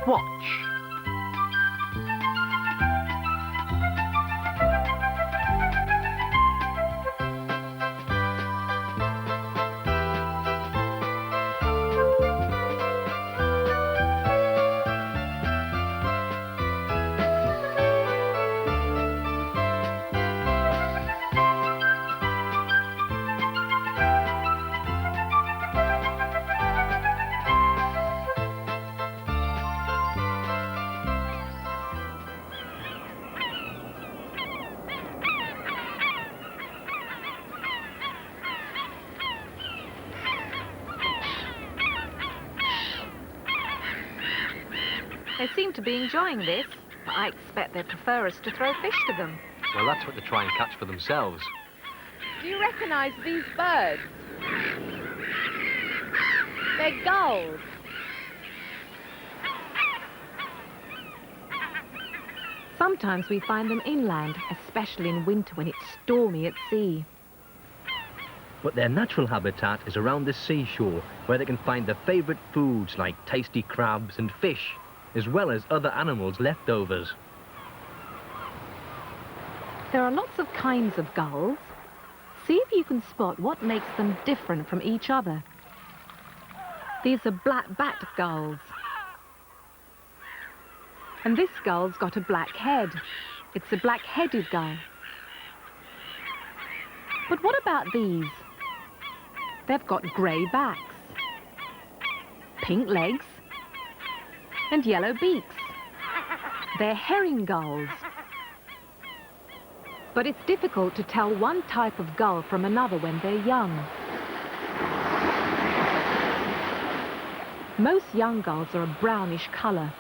Watch. They seem to be enjoying this, but I expect they'd prefer us to throw fish to them. Well, that's what they try and catch for themselves. Do you recognise these birds? They're gulls. Sometimes we find them inland, especially in winter when it's stormy at sea. But their natural habitat is around the seashore, where they can find their favourite foods like tasty crabs and fish, as well as other animals' leftovers. There are lots of kinds of gulls. See if you can spot what makes them different from each other. These are black-backed gulls. And this gull's got a black head. It's a black-headed gull. But what about these? They've got grey backs, pink legs, and yellow beaks. They're herring gulls. But it's difficult to tell one type of gull from another when they're young. Most young gulls are a brownish colour.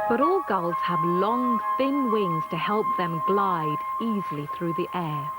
But all gulls have long, thin wings to help them glide easily through the air.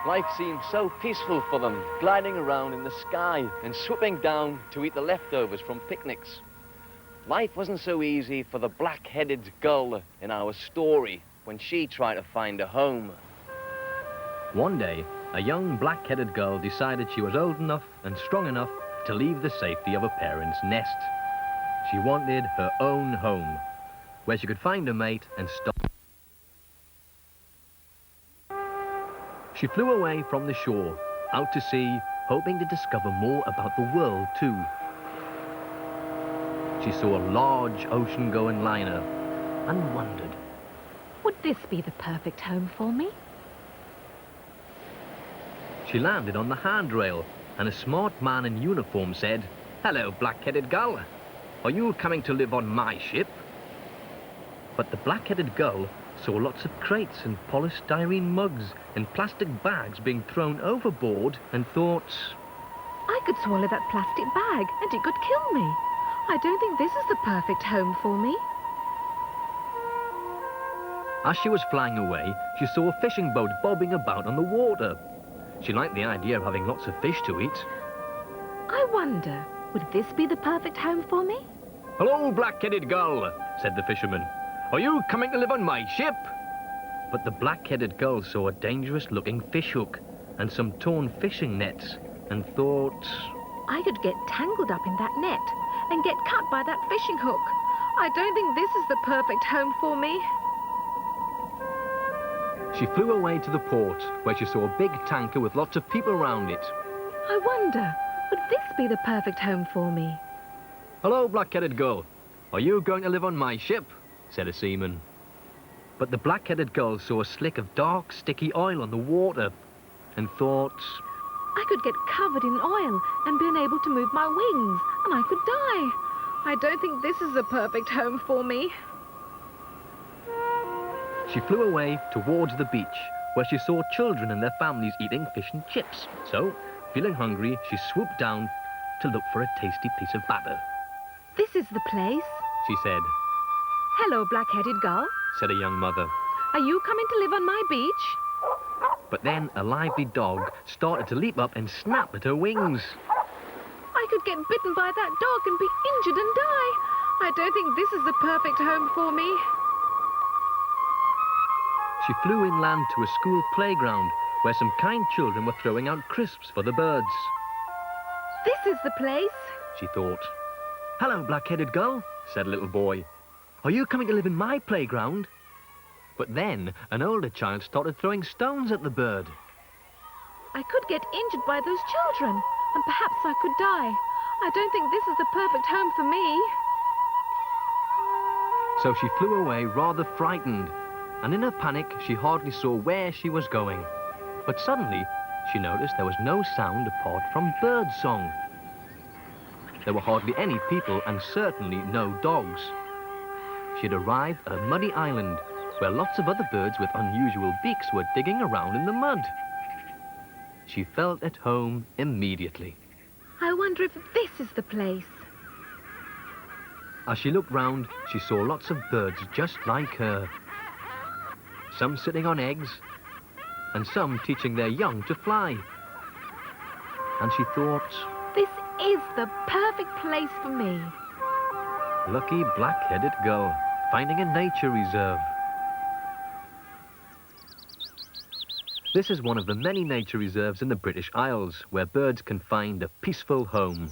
Life seemed so peaceful for them, gliding around in the sky and swooping down to eat the leftovers from picnics. Life wasn't so easy for the black-headed gull in our story when she tried to find a home. One day, a young black-headed gull decided she was old enough and strong enough to leave the safety of her parents' nest. She wanted her own home, where she could find a mate and stop. She flew away from the shore, out to sea, hoping to discover more about the world too. She saw a large ocean-going liner and wondered, Would this be the perfect home for me? She landed on the handrail, and a smart man in uniform said, "Hello, black-headed gull. Are you coming to live on my ship?" But the black-headed gull saw lots of crates and polystyrene mugs and plastic bags being thrown overboard and thought, I could swallow that plastic bag and it could kill me. I don't think this is the perfect home for me. As she was flying away, she saw a fishing boat bobbing about on the water. She liked the idea of having lots of fish to eat. I wonder, would this be the perfect home for me? "Hello, black-headed gull," said the fisherman. "Are you coming to live on my ship?" But the black-headed gull saw a dangerous-looking fishhook and some torn fishing nets and thought, I could get tangled up in that net and get cut by that fishing hook. I don't think this is the perfect home for me. She flew away to the port, where she saw a big tanker with lots of people around it. I wonder, would this be the perfect home for me? "Hello, black-headed gull. Are you going to live on my ship?" said a seaman. But the black-headed gull saw a slick of dark, sticky oil on the water and thought, I could get covered in oil and be unable to move my wings, and I could die. I don't think this is the perfect home for me. She flew away towards the beach, where she saw children and their families eating fish and chips. So, feeling hungry, she swooped down to look for a tasty piece of batter. This is the place. She said, Hello, black-headed gull. said a young mother. Are you coming to live on my beach? But then a lively dog started to leap up and snap at her wings. I could get bitten by that dog and be injured and die. I don't think this is the perfect home for me. She flew inland to a school playground where some kind children were throwing out crisps for the birds. This is the place. She thought. Hello, black-headed gull, said a little boy. Are you coming to live in my playground? But then an older child started throwing stones at the bird. I could get injured by those children, and perhaps I could die. I don't think this is the perfect home for me. So she flew away rather frightened, and in her panic she hardly saw where she was going. But suddenly she noticed there was no sound apart from bird song. There were hardly any people and certainly no dogs. She had arrived at a muddy island where lots of other birds with unusual beaks were digging around in the mud. She felt at home immediately. I wonder if this is the place. As she looked round, she saw lots of birds just like her. Some sitting on eggs, and some teaching their young to fly. And she thought, This is the perfect place for me. lucky black-headed gull, finding a nature reserve. This is one of the many nature reserves in the British Isles where birds can find a peaceful home.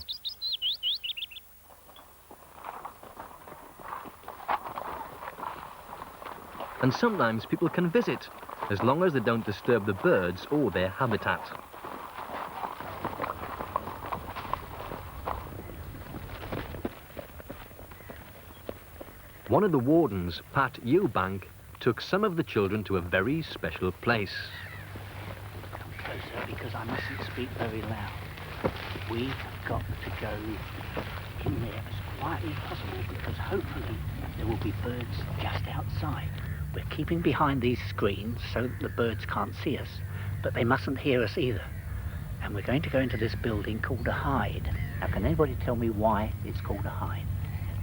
And sometimes people can visit, as long as they don't disturb the birds or their habitat. One of the wardens, Pat Eubank, took some of the children to a very special place. Come closer because I mustn't speak very loud. We've got to go in there as quietly as possible because hopefully there will be birds just outside. We're keeping behind these screens so that the birds can't see us, but they mustn't hear us either. And we're going to go into this building called a hide. Now, can anybody tell me why it's called a hide?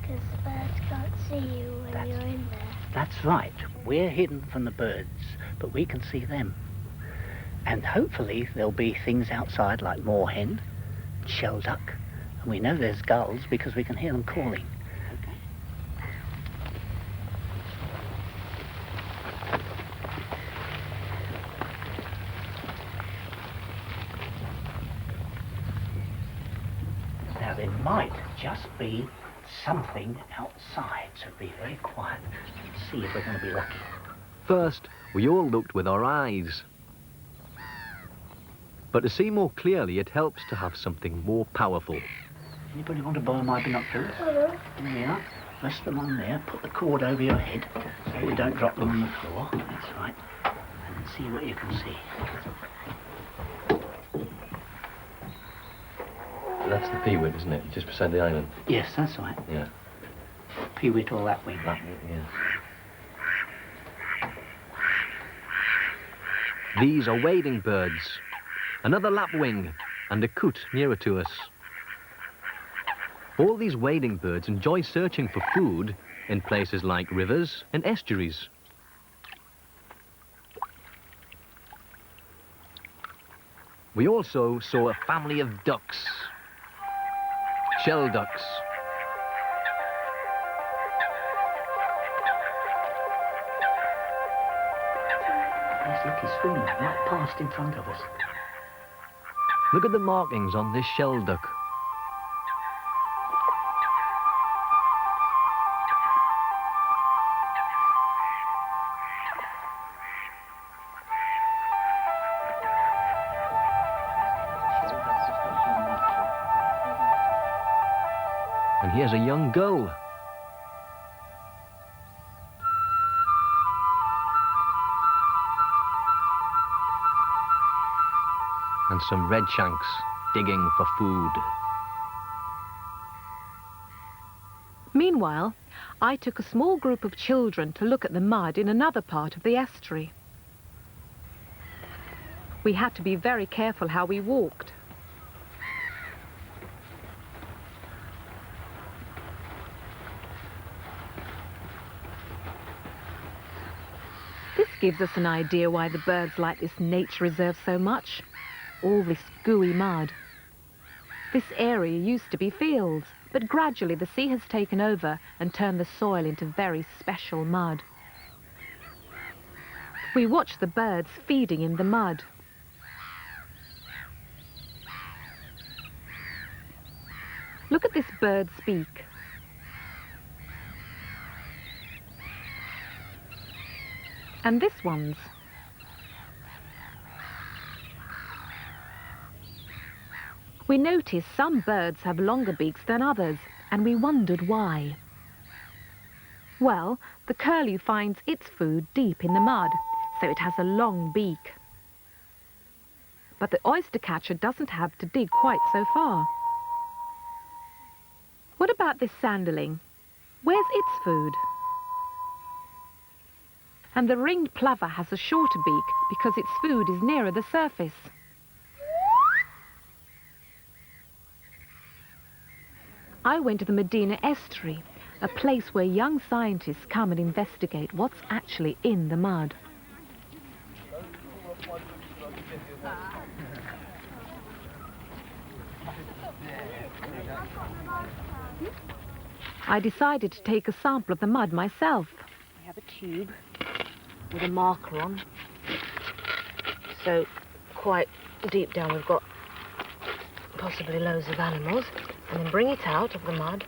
Because the birds can't see you when you're in there. That's right. We're hidden from the birds, but we can see them. And hopefully there'll be things outside like moorhen, shelduck, and we know there's gulls because we can hear them calling. Now there might just be something outside, so be very quiet and see if we're going to be lucky. First, we all looked with our eyes. But to see more clearly, it helps to have something more powerful. Anybody want to borrow my binoculars? Here we are. Rest them on there, put the cord over your head so you don't drop them on the floor. That's right. And see what you can see. That's the peewit, isn't it? Just beside the island. Yes, that's right. Yeah. Peewit or lapwing. Yeah. These are wading birds. Another lapwing and a coot nearer to us. All these wading birds enjoy searching for food in places like rivers and estuaries. We also saw a family of ducks. Shell ducks. Yes, look, he's swimming right past in front of us. Look at the markings on this shell duck. And here's a young gull. And some redshanks digging for food. Meanwhile, Meanwhile, I took a small group of children to look at the mud in another part of the estuary. We had to be very careful how we walked. This gives us an idea why the birds like this nature reserve so much. All this gooey mud. This area used to be fields, but gradually the sea has taken over and turned the soil into very special mud. We watch the birds feeding in the mud. Look at this bird's beak. And this one's. We noticed some birds have longer beaks than others, and we wondered why. Well, the curlew finds its food deep in the mud, so it has a long beak. But the oyster catcher doesn't have to dig quite so far. What about this sanderling? Where's its food? And the ringed plover has a shorter beak because its food is nearer the surface. I went to the Medina Estuary, a place where young scientists come and investigate what's actually in the mud. I decided to take a sample of the mud myself. We have a tube with a marker on. So quite deep down we've got possibly loads of animals. And then bring it out of the mud.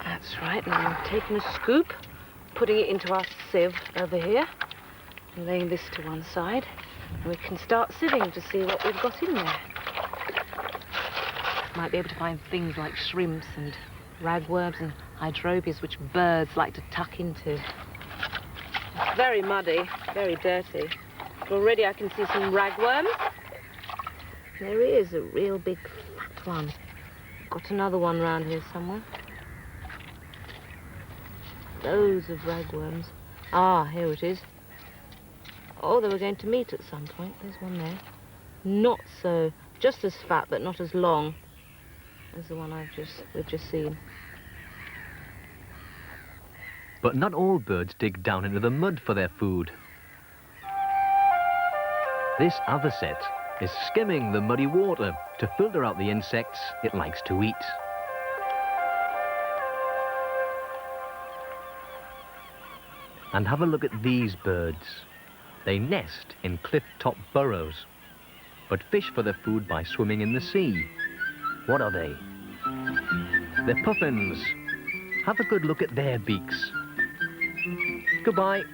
That's right, now I'm taking a scoop, putting it into our sieve over here, and laying this to one side. And we can start sieving to see what we've got in there. Might be able to find things like shrimps and ragworms and hydrobias, which birds like to tuck into. It's very muddy, very dirty. But already I can see some ragworms. There he is, a real big fat one. Got another one round here somewhere. Loads of ragworms. Ah, here it is. Oh, they were going to meet at some point. There's one there. Not so, just as fat, but not as long as the one we've just seen. But not all birds dig down into the mud for their food. This other set is skimming the muddy water to filter out the insects it likes to eat. And have a look at these birds. They nest in cliff-top burrows, but fish for their food by swimming in the sea. What are they? They're puffins. Have a good look at their beaks. Goodbye.